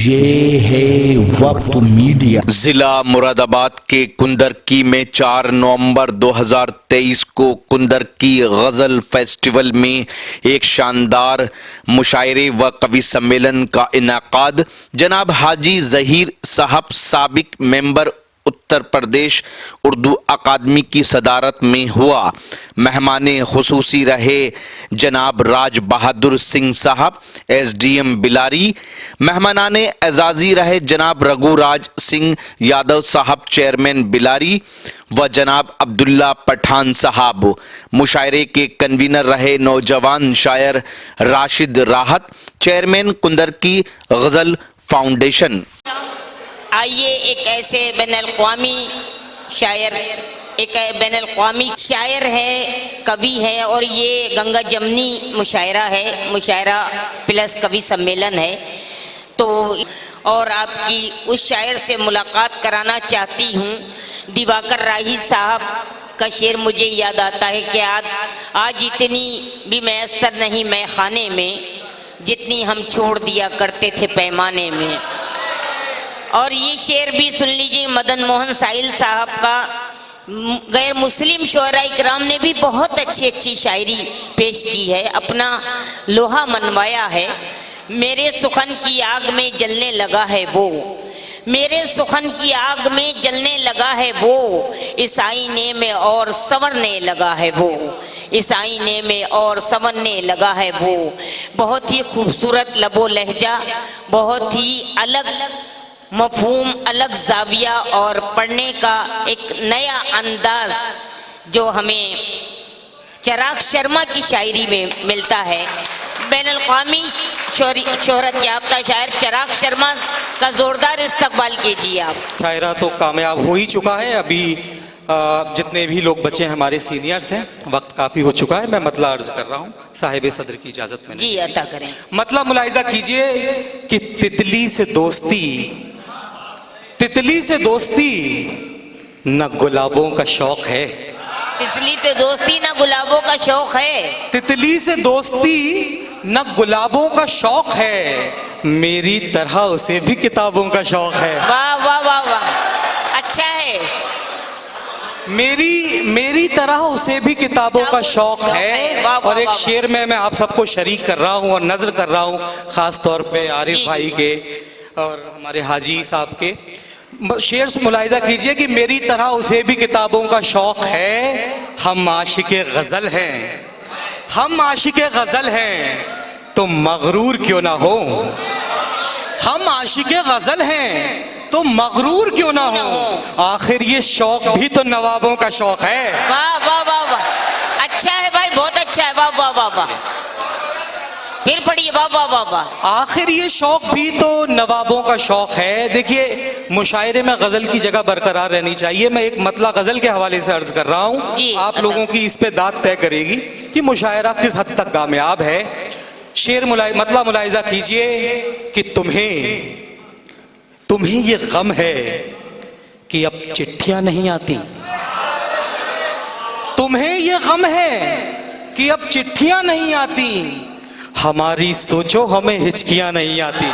ये है वक्त मीडिया। जिला मुरादाबाद के कुंदरकी में 4 नवंबर 2023 को कुंदरकी गजल फेस्टिवल में एक शानदार मुशायरे व कवि सम्मेलन का इनेकाद जनाब हाजी जहीर साहब साबिक मेंबर उत्तर प्रदेश उर्दू अकादमी की सदारत में हुआ। मेहमाने खुसूसी रहे जनाब राज बहादुर सिंह साहब SDM बिलारी। मेहमानाने एजाजी रहे जनाब रघुराज सिंह यादव साहब चेयरमैन बिलारी व जनाब अब्दुल्ला पठान साहब। मुशायरे के कन्वीनर रहे नौजवान शायर राशिद राहत चेयरमैन कुंदरकी गजल फाउंडेशन। आइए एक ऐसे बैनुल-अक़वामी शायर, एक बैनुल-अक़वामी शायर है, कवि है और ये गंगा जमनी मुशायरा है, मुशायरा प्लस कवि सम्मेलन है। तो और आपकी उस शायर से मुलाकात कराना चाहती हूँ। दिवाकर राही साहब का शेर मुझे याद आता है कि आज इतनी भी मैसर नहीं मैं खाने में जितनी हम छोड़ दिया करते थे पैमाने में। और ये शेर भी सुन लीजिए, मदन मोहन साहिल साहब का। गैर मुस्लिम शुअरा इकराम ने भी बहुत अच्छी शायरी पेश की है, अपना लोहा मनवाया है। मेरे सुखन की आग में जलने लगा है वो, मेरे सुखन की आग में जलने लगा है वो, इस आईने में और संवरने लगा है वो, इस आईने में और संवरने लगा है वो। बहुत ही खूबसूरत लबो लहजा, बहुत ही अलग मफहूम, अलग जाविया और पढ़ने का एक नया अंदाज जो हमें चिराग शर्मा की शायरी में मिलता है। बैनुल-अक़वामी शोहरत याफ्ता शायर चिराग शर्मा का जोरदार इस्तकबाल कीजिए आप। शायरा तो कामयाब हो ही चुका है। अभी जितने भी लोग बचे हैं हमारे सीनियर्स हैं, वक्त काफ़ी हो चुका है। मैं मतला अर्ज कर रहा हूँ, साहिब सदर की इजाज़त में। जी अता करें। मतला मुलाहिज़ा कीजिए कि तितली से दोस्ती, तितली से दोस्ती न गुलाबों का शौक है। तितली तो दोस्ती न गुलाबों का शौक है। तितली से दोस्ती न गुलाबों का शौक है, मेरी तरह उसे भी किताबों का शौक है। वाह वाह वाह वाह, अच्छा है। मेरी तरह उसे भी किताबों का शौक है। और एक शेर में मैं आप सबको शरीक कर रहा हूँ और नजर कर रहा हूँ, खास तौर पे आरिफ भाई के और हमारे हाजी साहब के शेर से मुलाहिज़ा कीजिए कि मेरी तरह उसे भी किताबों का शौक है। हम आशिक़े गज़ल हैं, हम आशिक़े गज़ल हैं, तो मगरूर क्यों ना हो। हम आशिक़े गज़ल हैं तो मगरूर क्यों ना हो, आखिर ये शौक भी तो नवाबों का शौक है। वाह वाह वाह वाह, अच्छा है भाई, बहुत अच्छा है। वाह वाह वाह वाह, फिर पढ़िए। वाह वाह वाह वाह, आखिर ये शौक भी तो नवाबों का शौक है। देखिए, मुशायरे में गजल की जगह बरकरार रहनी चाहिए। मैं एक मतला गजल के हवाले से अर्ज कर रहा हूँ, आप लोगों की इस पे दाद तय करेगी कि मुशायरा किस हद तक कामयाब है। शेर मतला मुलाहिज़ा कीजिए कि तुम्हें ये गम है कि अब चिट्ठियां नहीं आती, तुम्हें ये गम है कि अब चिट्ठियां नहीं आती, हमारी सोचो हमें हिचकियां नहीं आती।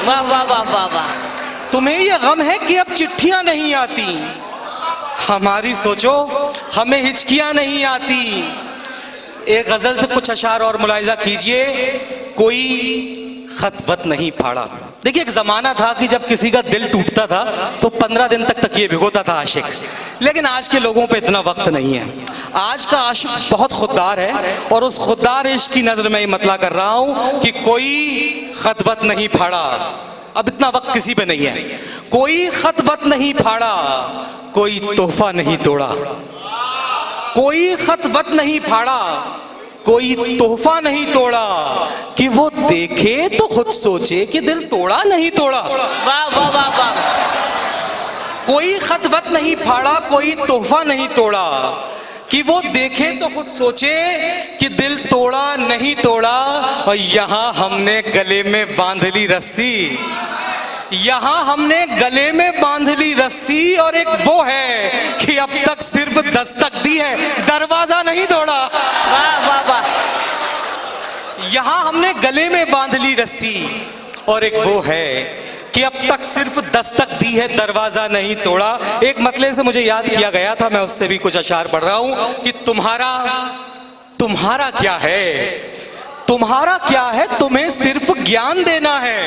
वाह वाह वाह वाह वाह, तुम्हें ये गम है कि अब चिट्ठियां नहीं आती, हमारी सोचो हमें हिचकियां नहीं आती। एक गजल से कुछ अशार और मुलाहिज़ा कीजिए। कोई खतवत नहीं फाड़ा। देखिए, एक जमाना था कि जब किसी का दिल टूटता था तो 15 दिन तक तकिए भिगोता था आशिक, लेकिन आज के लोगों पे इतना वक्त नहीं है। आज का आशिक बहुत खुददार है और उस खुददार इश्क की नजर में ये मतला कर रहा हूं कि कोई खतवत नहीं फाड़ा। अब इतना वक्त किसी पे नहीं है। कोई खतवत नहीं फाड़ा, कोई तोहफा नहीं तोड़ा, कोई खतवत नहीं फाड़ा, कोई तोहफा नहीं तोड़ा, कि वो देखे तो खुद सोचे कि दिल तोड़ा नहीं तोड़ा। वाह वाह वाह वाह, कोई खतवत नहीं फाड़ा, कोई तोहफा नहीं तोड़ा, कि वो देखे तो खुद सोचे कि दिल तोड़ा नहीं तोड़ा। और यहाँ हमने गले में बांध ली रस्सी, यहाँ हमने गले में बांध ली रस्सी, और एक वो है कि अब तक सिर्फ दस्तक दी है, दरवाजा नहीं तोड़ा। वाह वाह वाह, यहाँ हमने गले में बांध ली रस्सी और एक वो है कि अब तक सिर्फ दस्तक दी है, दरवाजा नहीं तोड़ा। एक मतले से मुझे याद किया गया था, मैं उससे भी कुछ अशार पढ़ रहा हूं कि तुम्हारा क्या है, तुम्हारा क्या है, तुम्हें सिर्फ ज्ञान देना है।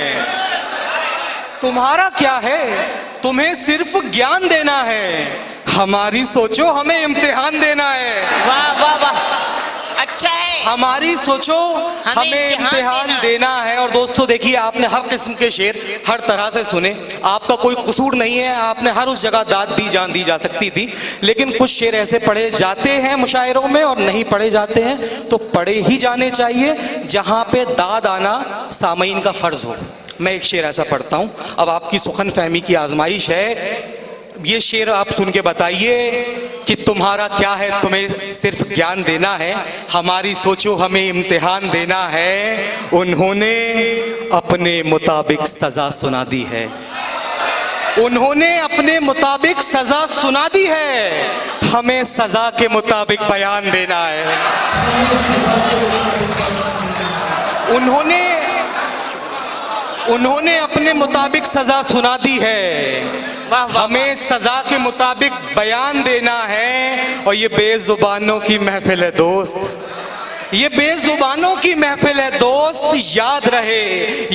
तुम्हारा क्या है, तुम्हें सिर्फ ज्ञान देना है। हमारी सोचो, हमें इम्तिहान देना है। वाह वाह वाह, अच्छा है। हमारी सोचो, हमें इम्तिहान देना है। और दोस्तों देखिए, आपने हर किस्म के शेर हर तरह से सुने, आपका कोई कसूर नहीं है, आपने हर उस जगह दाद दी जा सकती थी, लेकिन कुछ शेर ऐसे पढ़े जाते हैं मुशायरों में और नहीं पढ़े जाते हैं, तो पढ़े ही जाने चाहिए जहां पे दाद आना सामीन का फर्ज हो। मैं एक शेर ऐसा पढ़ता हूं, अब आपकी सुखन फहमी की आजमाइश है। ये शेर आप सुन के बताइए कि तुम्हारा क्या है, तुम्हें सिर्फ ज्ञान देना है। हमारी सोचो, हमें इम्तिहान देना है। उन्होंने अपने मुताबिक सजा सुना दी है। उन्होंने अपने मुताबिक सजा सुना दी है, हमें सजा के मुताबिक बयान देना है। उन्होंने अपने मुताबिक सजा सुना दी है, हमें सजा के मुताबिक बयान देना है। और ये बेजुबानों की महफिल है दोस्त, ये बेजुबानों की महफिल है दोस्त, याद रहे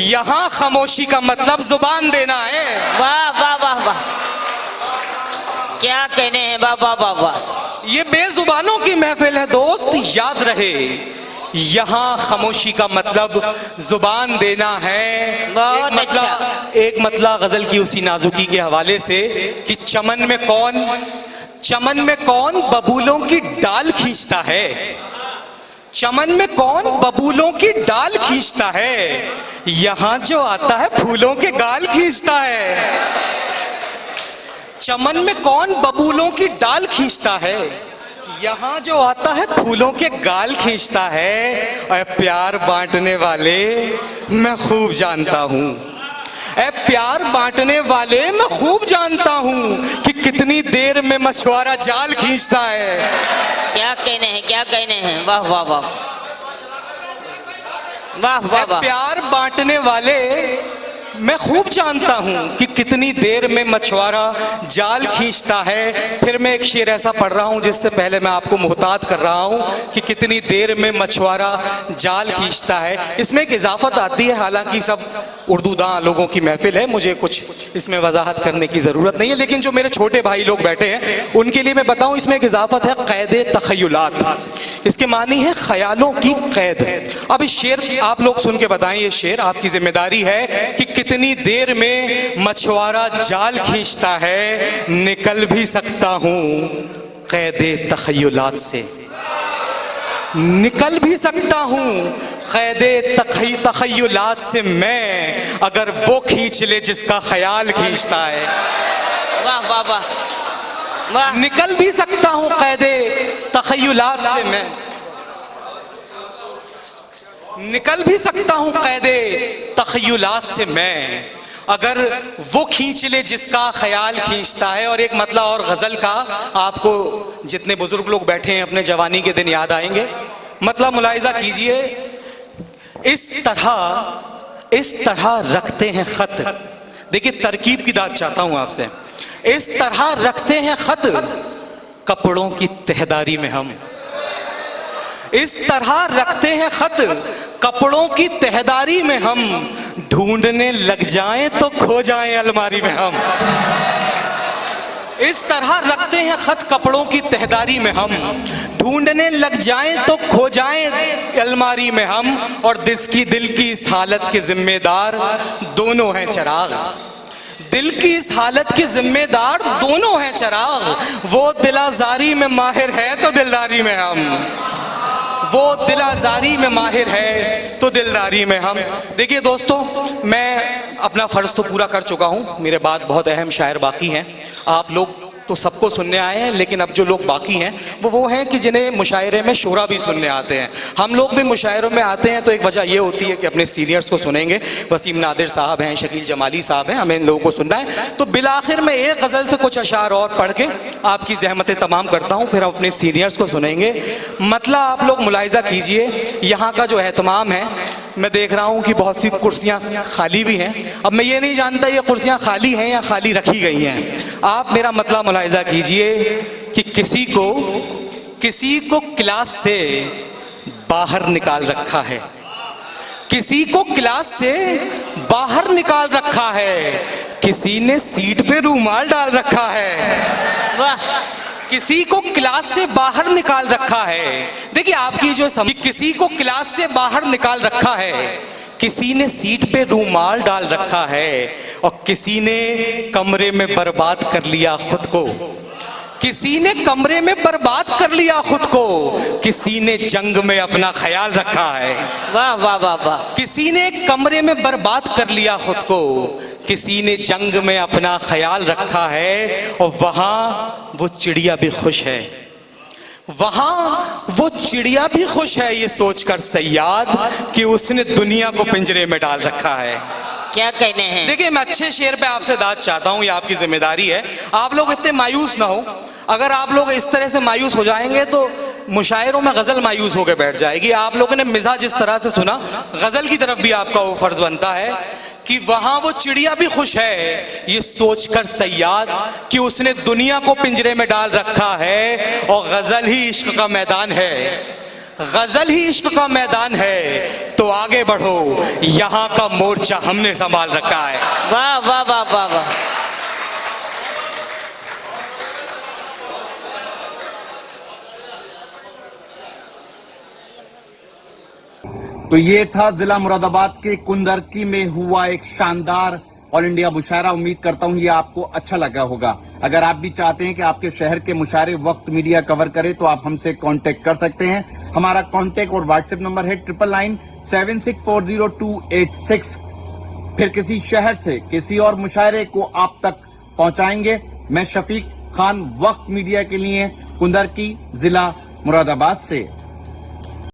यहाँ खामोशी का मतलब जुबान देना है। वाह वाह वाह वाह, क्या कहने हैं, वाह वाह वाह वाह। ये बेजुबानों की महफिल है दोस्त, याद रहे यहाँ खामोशी का मतलब जुबान देना है। बहुत एक मतला गजल की उसी नाजुकी के हवाले से कि चमन में कौन बबूलों की डाल खींचता है। चमन में कौन बबूलों की डाल खींचता है, यहाँ जो आता है फूलों के गाल खींचता है। चमन में कौन बबूलों की डाल खींचता है, यहाँ जो आता है फूलों के गाल खींचता है। और प्यार बांटने वाले मैं खूब जानता हूँ, ऐ प्यार बांटने वाले मैं खूब जानता हूँ कि कितनी देर में मछुआरा जाल खींचता है। क्या कहने हैं, क्या कहने हैं, वाह वाह वाह वाह वाह वाह। प्यार बांटने वाले मैं खूब जानता हूँ कि कितनी देर में मछुआरा जाल खींचता है। फिर मैं एक शेर ऐसा पढ़ रहा हूँ जिससे पहले मैं आपको मुहतात कर रहा हूँ कि कितनी देर में मछुआरा जाल खींचता है। इसमें एक इजाफत आती है, हालांकि सब उर्दू दां लोगों की महफिल है, मुझे कुछ इसमें वजाहत करने की ज़रूरत नहीं है, लेकिन जो मेरे छोटे भाई लोग बैठे हैं उनके लिए मैं बताऊँ, इसमें एक इजाफत है क़ैद तख़य्युलात। इसके मानी है ख्यालों की कैद। अब इस शेर आप लोग सुन के बताएं, ये शेर आपकी जिम्मेदारी है कि कितनी देर में मछुआरा जाल खींचता है। निकल भी सकता हूँ कैद तख़य्युलात से, निकल भी सकता हूँ कैद तख़य्युलात से मैं, अगर वो खींच ले जिसका ख्याल खींचता है। वाह वाह वाह वाह। निकल भी सकता हूँ कैद तख़य्युलात से मैं, निकल भी सकता हूँ कैद तख़य्युलात से मैं, अगर वो खींच ले जिसका ख्याल खींचता है। और एक मतला और गज़ल का, आपको जितने बुजुर्ग लोग बैठे हैं अपने जवानी के दिन याद आएंगे। मतलब मुलाहिज़ा कीजिए, इस तरह रखते हैं खत। देखिए तरकीब की दाद चाहता हूं आपसे। इस तरह रखते हैं खत कपड़ों की तहदारी में हम, इस तरह रखते हैं खत कपड़ों की तहदारी में हम, ढूंढने लग जाएं तो खो जाएं अलमारी में हम। इस तरह रखते हैं खत कपड़ों की तहदारी में हम, ढूंढने लग जाएं तो खो जाएं अलमारी में हम। और दिल की इस हालत के जिम्मेदार दोनों हैं चिराग, दिल की इस हालत के जिम्मेदार दोनों हैं चिराग। वो दिलाजारी में माहिर है तो दिलदारी में हम, वो दिलाजारी में माहिर है तो दिलदारी में हम। देखिए दोस्तों, मैं अपना फ़र्ज़ तो पूरा कर चुका हूँ, मेरे बाद बहुत अहम शायर बाकी हैं। आप लोग तो सबको सुनने आए हैं, लेकिन अब जो लोग बाकी हैं वो हैं कि जिन्हें मुशायरे में शोरा भी सुनने आते हैं। हम लोग भी मुशायरों में आते हैं तो एक वजह ये होती है कि अपने सीनियर्स को सुनेंगे। वसीम नादिर साहब हैं, शकील जमाली साहब हैं, हमें इन लोगों को सुनना है। तो बिलाखिर में एक गज़ल से कुछ अशार और पढ़ के आपकी ज़हमतें तमाम करता हूँ, फिर हम अपने सीनियर्स को सुनेंगे। मतलब आप लोग मुलाहिज़ा कीजिए, यहाँ का जो एहतमाम है मैं देख रहा हूं कि बहुत सी कुर्सियां खाली भी हैं। अब मैं ये नहीं जानता ये कुर्सियां खाली हैं या खाली रखी गई हैं। आप मेरा मतलब मुलाहिजा कीजिए कि किसी को क्लास से बाहर निकाल रखा है, किसी को क्लास से बाहर निकाल रखा है, किसी ने सीट पे रूमाल डाल रखा है। वाह, किसी को क्लास से बाहर निकाल रखा है। देखिए आपकी जो समझ, किसी को क्लास से बाहर निकाल रखा है, किसी ने सीट पे रूमाल डाल रखा है, और किसी ने कमरे में बर्बाद कर लिया खुद को, किसी ने कमरे में बर्बाद कर लिया खुद को, किसी ने जंग में अपना ख्याल रखा है। वाह वाह वाह वाह। किसी ने कमरे में बर्बाद कर लिया खुद को, किसी ने जंग में अपना ख्याल रखा है, और वहां वो चिड़िया भी खुश है, वहां वो चिड़िया भी खुश है ये सोचकर सयाद कि उसने दुनिया को पिंजरे में डाल रखा है। क्या कहने हैं। देखिए मैं अच्छे शेर पे आपसे दाद चाहता हूं, ये आपकी जिम्मेदारी है। आप लोग इतने मायूस ना हो। अगर आप लोग इस तरह से मायूस हो जाएंगे तो मुशायरों में गजल मायूस होकर बैठ जाएगी। आप लोगों ने मिजाज इस तरह से सुना, गजल की तरफ भी आपका वो फर्ज बनता है कि वहां वो चिड़िया भी खुश है ये सोचकर सयाद कि उसने दुनिया को पिंजरे में डाल रखा है। और गजल ही इश्क का मैदान है, गजल ही इश्क का मैदान है, तो आगे बढ़ो, यहाँ का मोर्चा हमने संभाल रखा है। वाह वाह वाह वाह वाह। तो ये था जिला मुरादाबाद के कुंदरकी में हुआ एक शानदार ऑल इंडिया मुशायरा। उम्मीद करता हूं ये आपको अच्छा लगा होगा। अगर आप भी चाहते हैं कि आपके शहर के मुशायरे वक्त मीडिया कवर करे तो आप हमसे कांटेक्ट कर सकते हैं। हमारा कांटेक्ट और व्हाट्सएप नंबर है 9997640286। फिर किसी शहर से किसी और मुशायरे को आप तक पहुंचाएंगे। मैं शफीक खान, वक्त मीडिया के लिए कुंदरकी, जिला मुरादाबाद से।